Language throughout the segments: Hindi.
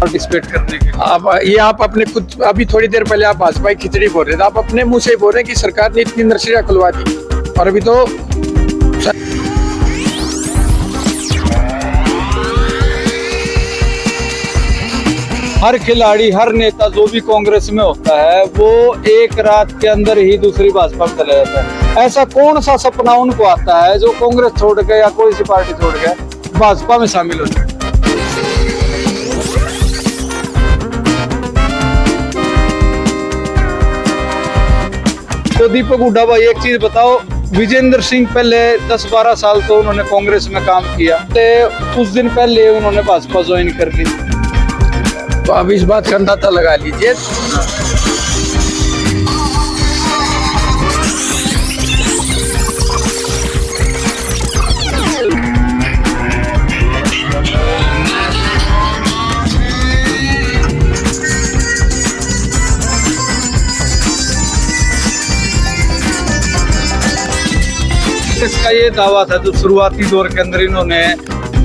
पार्टिसिपेट करने के? आप अपने कुछ अभी थोड़ी देर पहले आप भाजपा की खिचड़ी बोल रहे थे, आप अपने मुंह से ही बोल रहे हैं कि सरकार ने इतनी नर्सरियां खुलवा दी और अभी तो हर खिलाड़ी, हर नेता जो भी कांग्रेस में होता है वो एक रात के अंदर ही दूसरी भाजपा में चला जाता है। ऐसा कौन सा सपना उनको आता है जो कांग्रेस छोड़ के या कोई सी पार्टी छोड़ के भाजपा में शामिल हो जाए? तो दीपक हुड्डा भाई, एक चीज बताओ, विजेंद्र सिंह पहले 10-12 साल तो उन्होंने कांग्रेस में काम किया, तो कुछ दिन पहले उन्होंने भाजपा ज्वाइन कर ली, तो अब इस बात का अंदाजा लगा लीजिए। इसका ये दावा था जो शुरुआती दौर के अंदर इन्होंने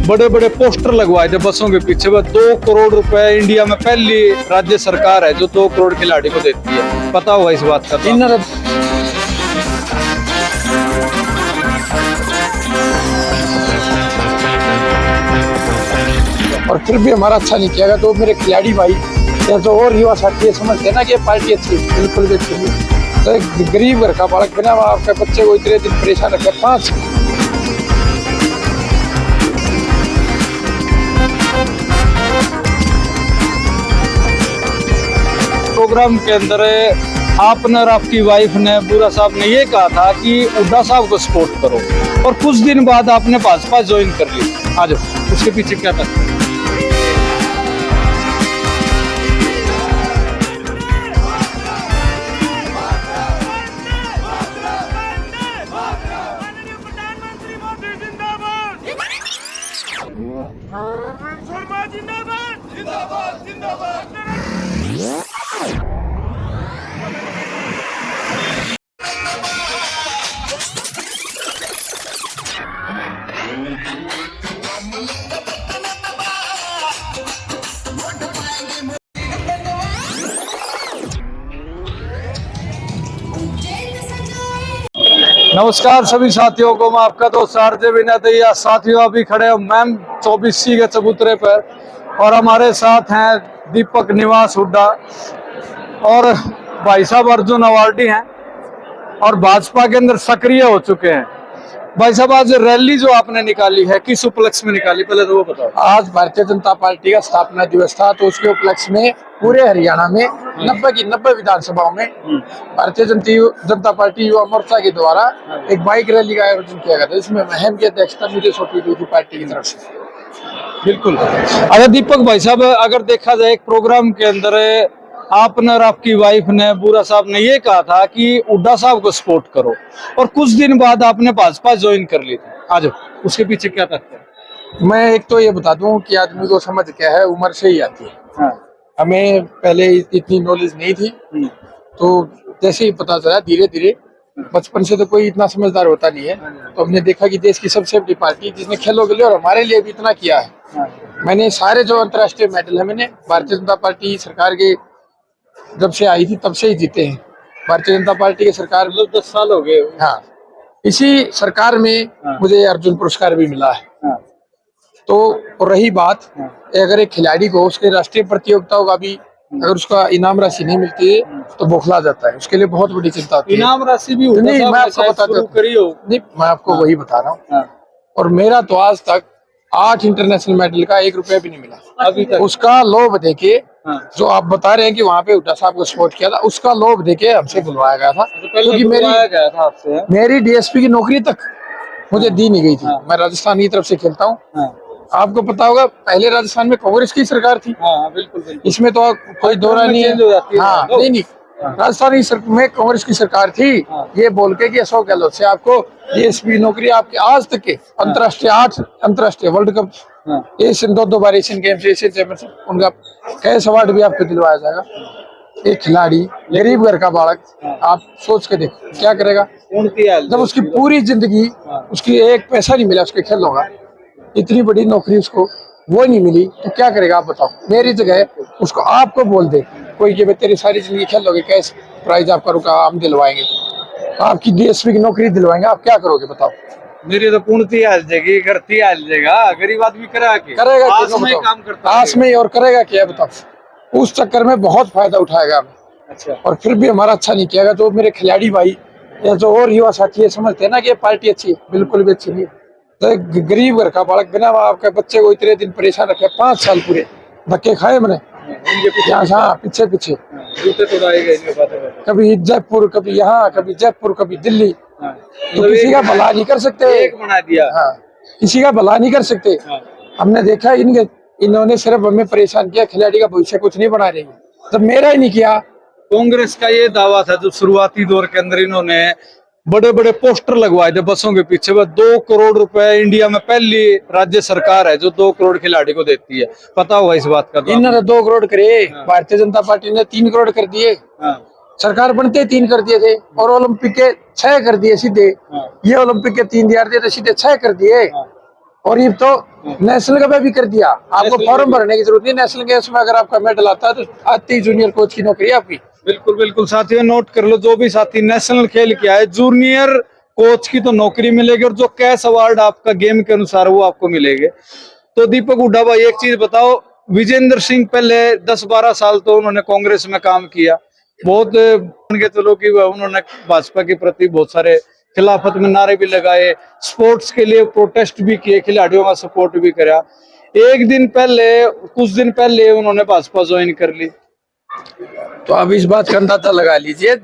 बड़े बड़े पोस्टर लगवाए थे बसों के पीछे, वह 2 करोड़ रुपए इंडिया में पहली राज्य सरकार है जो 2 करोड़ खिलाड़ी को देती है। पता होगा इस बात का? और फिर भी हमारा अच्छा नहीं किया, तो मेरे खिलाड़ी भाई या जो और युवा साथी ये समझते हैं ना कि पार्टी अच्छी, बिल्कुल भी अच्छी नहीं। तो एक गरीब घर का बालक बिना आपके बच्चे को इतने दिन परेशान रखे 5 प्रोग्राम के अंदर आपने और आपकी वाइफ ने, बुरा साहब ने ये कहा था कि हुड्डा साहब को सपोर्ट करो, और कुछ दिन बाद आपने भाजपा ज्वाइन कर ली। आ जाओ, उसके पीछे क्या था? नमस्कार सभी साथियों को, मैं आपका दोस्त आरजे विनय दैया। साथियों, अभी खड़े हो मैम 24C के चबूतरे पर और हमारे साथ हैं दीपक निवास हुड्डा और भाई साहब अर्जुन अवार्डी हैं और भाजपा के अंदर सक्रिय हो चुके हैं। भाई साहब, आज रैली जो आपने निकाली है किस उपलक्ष्य में निकाली, पहले तो वो बताओ। आज भारतीय जनता पार्टी का स्थापना दिवस था, तो उसके उपलक्ष्य में पूरे हरियाणा में 90 की 90 विधानसभाओं में भारतीय जनता पार्टी युवा मोर्चा के द्वारा एक बाइक रैली का आयोजन किया गया था, जिसमें महम की अध्यक्षता मुझे सौंपी गई थी पार्टी की तरफ से। बिल्कुल। अच्छा दीपक भाई साहब, अगर देखा जाए एक प्रोग्राम के अंदर आपने और आपकी वाइफ ने, बुरा साहब ने ये कहा था कि हुड्डा साहब को सपोर्ट करो, और कुछ दिन बाद आपने भाजपा ज्वाइन कर ली थी। आ जाओ, उसके पीछे क्या तथ्य है? मैं एक तो ये बता दूं कि आदमी को समझ क्या है, उम्र से ही आती है। हाँ। हमें पहले इतनी नॉलेज नहीं थी, तो जैसे ही पता चला धीरे धीरे, बचपन से तो कोई इतना समझदार होता नहीं है, तो हमने देखा कि देश की सबसे बड़ी पार्टी जिसने खेलों के लिए और हमारे लिए भी इतना किया है। मैंने सारे जो अंतर्राष्ट्रीय मेडल है, मैंने भारतीय जनता पार्टी सरकार के जब से आई थी तब से ही जीते हैं। भारतीय जनता पार्टी की सरकार 10 साल हो गए। हाँ, इसी सरकार में मुझे अर्जुन पुरस्कार भी मिला है। तो और रही बात, अगर एक खिलाड़ी को उसके राष्ट्रीय प्रतियोगिताओं का भी अगर उसका इनाम राशि नहीं मिलती है तो बौखला जाता है, उसके लिए बहुत बड़ी चिंता होती है। इनाम राशि भी नहीं, मैं आपको बताता हूँ, नहीं मैं आपको वही बता रहा हूँ। और मेरा तो आज तक 8 इंटरनेशनल मेडल का 1 रुपया भी नहीं मिला अभी तक। उसका लोभ देके, जो आप बता रहे हैं कि वहाँ पे हुड्डा साहब को सपोर्ट किया था, उसका लोभ देके हमसे बुलवाया गया था, क्योंकि मेरी डीएसपी की नौकरी तक मुझे दी नहीं गई थी। मैं राजस्थान की तरफ से खेलता हूँ, आपको पता होगा पहले राजस्थान में कांग्रेस की सरकार थी। बिल्कुल। इसमें तो कोई दौरा नहीं है। हाँ, नहीं, राजस्थान में कांग्रेस की सरकार थी। ये बोल के कि अशोक गहलोत से आपको डीएसपी नौकरी आपके आज तक के अंतर्राष्ट्रीय 8 अंतर्राष्ट्रीय वर्ल्ड कप, एशियन 2 बार एशियन गेम्स, एशियन चैंपियनशिप, उनका कैश अवार्ड भी आपको दिलवाया जाएगा। एक खिलाड़ी, गरीब घर का बालक, आप सोच के देखो क्या करेगा जब उसकी पूरी जिंदगी उसकी 1 पैसा नहीं मिला उसके खेलों का, इतनी बड़ी नौकरी उसको वो नहीं मिली तो क्या करेगा आप बताओ। मेरी जगह उसको आपको बोल दे कोई कि भाई तेरी सारी जिंदगी खेल लोगे, कैश प्राइज आपका रुका, हम दिलवाएंगे, आपकी डीएसपी की नौकरी दिलवाएंगे, आप क्या करोगे बताओ। मेरी तो पूर्ति हाल जाएगी, करती हाल जाएगा, गरीब आदमी करा के करेगा क्या? आस में काम करता आस में ही, और करेगा क्या बताओ। उस चक्कर में बहुत फायदा उठाएगा हमें, अच्छा और फिर भी हमारा अच्छा नहीं किया। तो मेरे खिलाड़ी भाई या जो और युवा साथी है समझते हैं ना कि ये पार्टी अच्छी है, बिल्कुल भी अच्छी नहीं है। तो एक गरीब घर का बालक बिना माँ बाप के बच्चे को इतने दिन परेशान रखे, 5 साल पूरे धक्के खाए मैंने यहाँ से, हाँ पीछे पीछे, जूते तोड़ाए गए इनके बातें में। कभी जयपुर, कभी यहाँ, कभी जयपुर, कभी दिल्ली। हाँ। तो किसी का भला नहीं कर सकते, एक बना दिया। हाँ किसी का भला नहीं कर सकते। हाँ। हमने देखा इन्होंने सिर्फ हमें परेशान किया, खिलाड़ी का भविष्य कुछ नहीं बना रही। जब मेरा ही नहीं किया। कांग्रेस का ये दावा था जो शुरुआती दौर के अंदर इन्होंने बड़े बड़े पोस्टर लगवाए थे बसों के पीछे, वह 2 करोड़ रुपए, इंडिया में पहली राज्य सरकार है जो 2 करोड़ खिलाड़ी को देती है, पता होगा इस बात का। इन्होंने 2 करोड़ करे, भारतीय जनता पार्टी ने 3 करोड़ कर दिए। सरकार बनते 3 कर दिए थे, और ओलंपिक के 6 कर दिए सीधे। ये ओलंपिक के 3 दिया थे, सीधे 6 कर दिए। और ये तो नेशनल का भी कर दिया। आपको फॉर्म भरने की जरूरत नहीं, नेशनल गेम्स में अगर आपका मेडल आता है तो आती ही जूनियर कोच की नौकरी है आपकी। बिल्कुल बिल्कुल साथियों, नोट कर लो, जो भी साथी नेशनल खेल किया है, जूनियर कोच की तो नौकरी मिलेगी, और जो कैश अवार्ड आपका गेम के अनुसार वो आपको मिलेंगे। तो दीपक हुड्डा भाई एक चीज बताओ, विजेंद्र सिंह पहले 10-12 साल तो उन्होंने कांग्रेस में काम किया, बहुत उनके चलो कि उन्होंने भाजपा के प्रति बहुत सारे खिलाफत में नारे भी लगाए, स्पोर्ट्स के लिए प्रोटेस्ट भी किए, खिलाड़ियों का सपोर्ट भी करा। कुछ दिन पहले उन्होंने भाजपा ज्वाइन कर ली। तो अब इस बात का अंदाजा लगा लीजिए,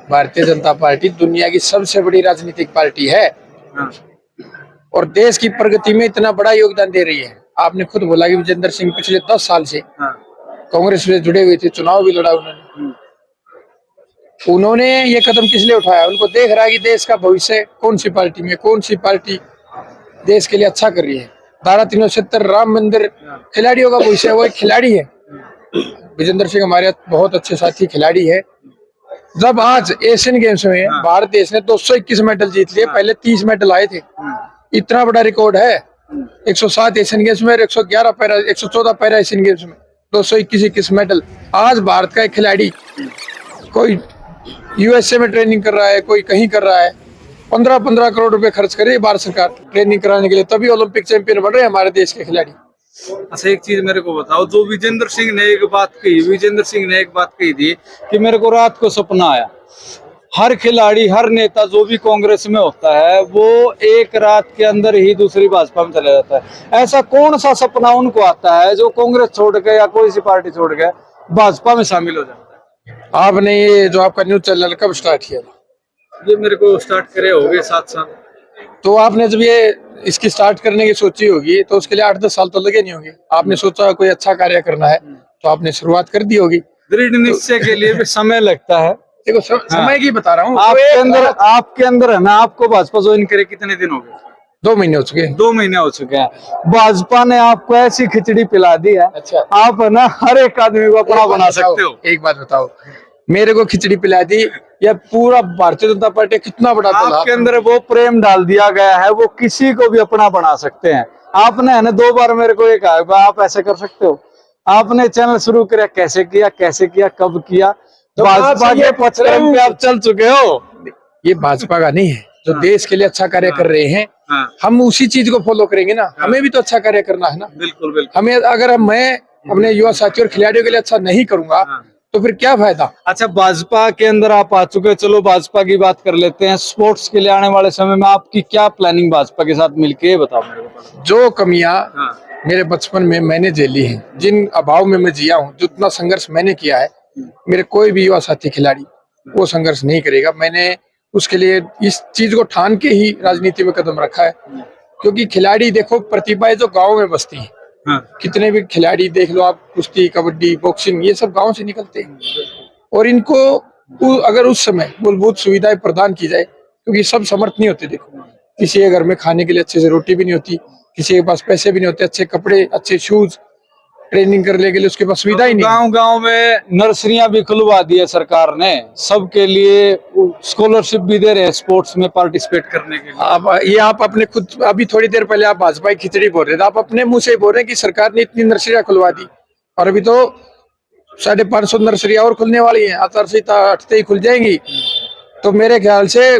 भारतीय जनता पार्टी दुनिया की सबसे बड़ी राजनीतिक पार्टी है, और देश की प्रगति में इतना बड़ा योगदान दे रही है। आपने खुद बोला कि विजेंद्र सिंह पिछले 10 साल से कांग्रेस में जुड़े हुए थे, चुनाव भी लड़ा उन्होंने ये कदम किस लिए उठाया? उनको देख रहा है कि देश का भविष्य कौन सी पार्टी में, कौन सी पार्टी देश के लिए अच्छा कर रही है। धारा 370, राम मंदिर, खिलाड़ियों का भविष्य, वो एक खिलाड़ी है। विजेंद्र सिंह हमारे बहुत अच्छे साथी खिलाड़ी है। जब आज एशियन गेम्स में भारत देश ने 221 मेडल जीत लिए, पहले 30 मेडल आए थे, इतना बड़ा रिकॉर्ड है। 107 एशियन गेम्स में, 111 पैरा, 114 पैरा एशियन गेम्स में 221 मेडल। आज भारत का एक खिलाड़ी कोई यूएसए में ट्रेनिंग कर रहा है, कोई कहीं कर रहा है, 15-15 करोड़ रुपए खर्च करे भारत सरकार ट्रेनिंग कराने के लिए, तभी ओलंपिक चैंपियन बन रहे हैं हमारे देश के खिलाड़ी। अच्छा एक चीज मेरे को बताओ, जो विजेंद्र सिंह ने एक बात कही थी कि मेरे को रात को सपना आया। हर खिलाड़ी, हर नेता जो भी कांग्रेस में होता है वो एक रात के अंदर ही दूसरी भाजपा में चला जाता है। ऐसा कौन सा सपना उनको आता है जो कांग्रेस छोड़ के या कोई सी पार्टी छोड़ के भाजपा में शामिल हो जाता है? आपने ये जो आपका न्यूज चैनल कब स्टार्ट किया? ये मेरे को स्टार्ट करे हो गए 7 साल। तो आपने जब ये इसकी स्टार्ट करने की सोची होगी तो उसके लिए 8-10 साल तो लगे नहीं होंगे। आपने सोचा कोई अच्छा कार्य करना है तो आपने शुरुआत कर दी होगी। दृढ़ निश्चय के लिए भी समय लगता है। देखो समय की बता रहा हूँ। आपके अंदर है ना, आपको भाजपा ज्वाइन करे कितने दिन हो गए? 2 महीने हो चुके हैं। 2 महीने हो चुके हैं। भाजपा ने आपको ऐसी खिचड़ी पिला दी है, अच्छा आप है ना हर एक आदमी को अपना बना सकते हो। एक बात बताओ, मेरे को खिचड़ी पिला दी या पूरा भारतीय जनता पार्टी कितना बड़ा दल आपके अंदर वो प्रेम डाल दिया गया है, वो किसी को भी अपना बना सकते हैं। आपने है ना 2 बार मेरे को ये कहा आप ऐसे कर सकते हो। आपने चैनल शुरू किया, कैसे किया, कब किया? तो भाजपा के पचक्रम पे आप चल चुके हो। ये भाजपा का नहीं है, जो देश के लिए अच्छा कार्य कर रहे हैं, हम उसी चीज को फॉलो करेंगे ना। हमें भी तो अच्छा कार्य करना है ना। बिल्कुल बिल्कुल। हमें अगर मैं अपने युवा साथियों और खिलाड़ियों के लिए अच्छा नहीं करूंगा तो फिर क्या फायदा? अच्छा भाजपा के अंदर आप आ चुके, चलो भाजपा की बात कर लेते हैं। स्पोर्ट्स के लिए आने वाले समय में आपकी क्या प्लानिंग भाजपा के साथ मिलके, बताओ मेरे को। जो कमियां मेरे बचपन में मैंने झेली हैं, जिन अभाव में मैं जिया हूँ, जितना संघर्ष मैंने किया है, मेरे कोई भी युवा साथी खिलाड़ी वो संघर्ष नहीं करेगा। मैंने उसके लिए इस चीज को ठान के ही राजनीति में कदम रखा है। क्योंकि खिलाड़ी देखो, प्रतिभाएं जो गाँव में बसती है, कितने भी खिलाड़ी देख लो आप, कुश्ती, कबड्डी, बॉक्सिंग, ये सब गांव से निकलते हैं। और इनको अगर उस समय मूलभूत सुविधाएं प्रदान की जाए, क्योंकि सब समर्थ नहीं होते। देखो किसी के घर में खाने के लिए अच्छे से रोटी भी नहीं होती, किसी के पास पैसे भी नहीं होते, अच्छे कपड़े, अच्छे शूज, ट्रेनिंग करने के लिए उसके पास सुविधा ही नहीं है। गांव गांव में नर्सरियां भी खुलवा दी है सरकार ने, सबके लिए स्कॉलरशिप भी दे रहे हैं स्पोर्ट्स में पार्टिसिपेट करने के लिए। आप अपने खुद अभी थोड़ी देर पहले आप भाजपा की खिचड़ी बोल रहे थे, आप अपने मुंह से ही बोल रहे हैं कि सरकार ने इतनी नर्सरियां खुलवा दी, और अभी तो 550 नर्सरियां और खुलने वाली हैं। आचार संहिता हटते ही खुल जाएंगी, तो मेरे ख्याल से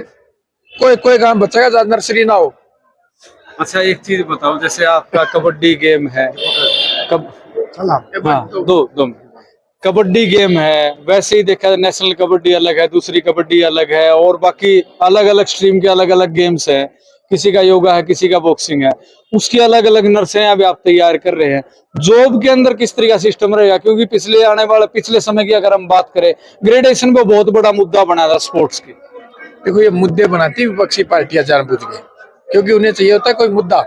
कोई काम बचेगा जहाँ नर्सरी ना हो। अच्छा एक चीज बताओ, जैसे आपका कबड्डी गेम है, हाँ, दो कबड्डी गेम है, वैसे ही देखा नेशनल कबड्डी अलग है, दूसरी कबड्डी अलग है, और बाकी अलग अलग स्ट्रीम के अलग अलग गेम्स है, किसी का योगा है, किसी का बॉक्सिंग है, उसकी अलग अलग नर्सें अभी आप तैयार कर रहे हैं। जॉब के अंदर किस तरह का सिस्टम रहेगा, क्योंकि पिछले समय की अगर हम बात करें, ग्रेडेशन को बहुत बड़ा मुद्दा बना था स्पोर्ट्स की। देखो ये मुद्दे बनाती विपक्षी पार्टियां जानबूझ के, क्योंकि उन्हें चाहिए होता है कोई मुद्दा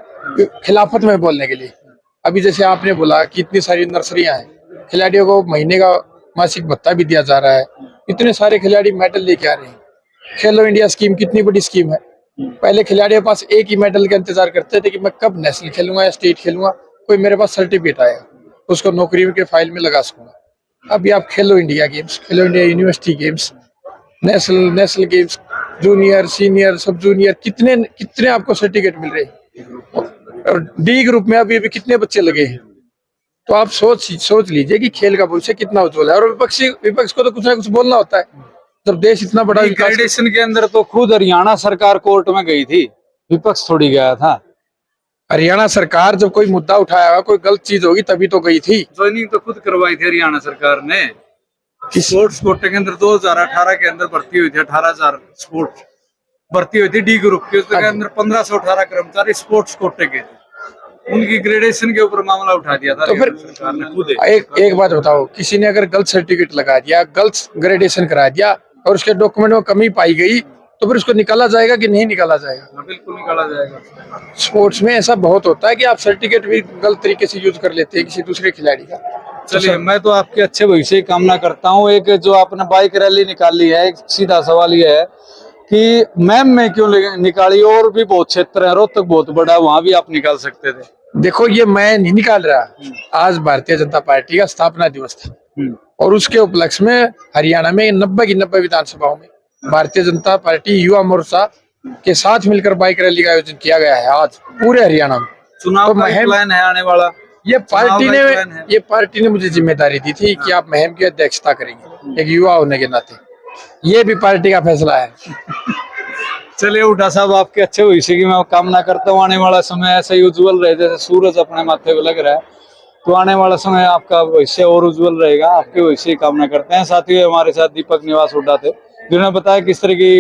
खिलाफत में बोलने के लिए। अभी जैसे आपने बोला कि इतनी सारी नर्सरियां हैं, खिलाड़ियों को महीने का मासिक भत्ता भी दिया जा रहा है, इतने सारे खिलाड़ी मेडल लेके आ रहे हैं। खेलो इंडिया स्कीम कितनी बड़ी स्कीम है। पहले खिलाड़ियों के पास एक ही मेडल का इंतजार करते थे कि मैं कब नेशनल खेलूंगा या स्टेट खेलूंगा, कोई मेरे पास सर्टिफिकेट आएगा, उसको नौकरी के फाइल में लगा सकूंगा। अभी आप खेलो इंडिया गेम्स, खेलो India university games, national games, junior, senior, सब जूनियर, कितने आपको सर्टिफिकेट मिल रहे हैं। और डी ग्रुप में अभी कितने बच्चे लगे हैं। तो आप सोच लीजिए कि खेल का भविष्य कितना उज्जवल है। और विपक्ष को तो कुछ ना कुछ बोलना होता है, जब देश इतना बड़ा ग्रेडेशन के अंदर तो खुद हरियाणा सरकार कोर्ट में गई थी, विपक्ष थोड़ी गया था। हरियाणा सरकार जब कोई मुद्दा उठाया होगा, कोई गलत चीज होगी तभी तो गई थी। ज्वाइनिंग तो खुद करवाई थी हरियाणा सरकार ने। स्पोर्ट्स कोटे के अंदर 2018 के अंदर भर्ती हुई थी, 18,000 स्पोर्ट्स भर्ती हुई थी डी ग्रुप के, उसके अंदर 1518 कर्मचारी स्पोर्ट्स कोटे के, उनकी ग्रेडेशन के ऊपर मामला उठा दिया था। तो फिर सरकार ने खुद एक बात बताओ, किसी ने अगर गलत सर्टिफिकेट लगा दिया, गलत ग्रेडेशन करा दिया और उसके डॉक्यूमेंट में कमी पाई गई, तो फिर उसको निकाला जाएगा कि नहीं निकाला जाएगा? बिल्कुल निकाला जाएगा। स्पोर्ट्स में ऐसा बहुत होता है कि आप सर्टिफिकेट भी गलत तरीके से यूज कर लेते हैं किसी दूसरे खिलाड़ी का। चलिए, मैं तो आपके अच्छे भविष्य की कामना करता हूँ। एक जो आपने बाइक रैली निकाली है, एक सीधा सवाल ये है कि मैम में क्यों निकाली? और भी बहुत क्षेत्र है, रोहतक बहुत बड़ा है, वहां भी आप निकाल सकते थे। देखो ये मैं नहीं निकाल रहा, आज भारतीय जनता पार्टी का स्थापना दिवस था, और उसके उपलक्ष्य में हरियाणा में 90 की 90 विधानसभाओं में भारतीय जनता पार्टी युवा मोर्चा के साथ मिलकर बाइक रैली का आयोजन किया गया है आज पूरे हरियाणा में। चुनाव का प्लान है आने वाला? ये पार्टी ने मुझे जिम्मेदारी दी थी कि आप मुहिम की अध्यक्षता करेंगे, एक युवा होने के नाते। ये भी पार्टी का फैसला है। चलिए हुड्डा साहब, आपके अच्छे भविष्य की मैं कामना करता हूँ। आने वाला समय ऐसा ही उज्जवल रहे जैसे सूरज अपने माथे पे लग रहा है, तो आने वाला समय आपका भविष्य और उज्जवल रहेगा। आपके भविष्य की कामना करते हैं। साथियों, हमारे साथ दीपक निवास हुड्डा थे, जिन्होंने बताया किस तरह की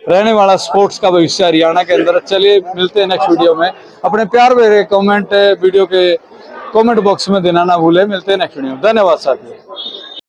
रहने वाला स्पोर्ट्स का भविष्य हरियाणा के अंदर। चलिए मिलते हैं नेक्स्ट वीडियो में। अपने प्यार भरे कमेंट वीडियो के कमेंट बॉक्स में देना ना भूले। मिलते हैं नेक्स्ट वीडियो में। धन्यवाद साथियों।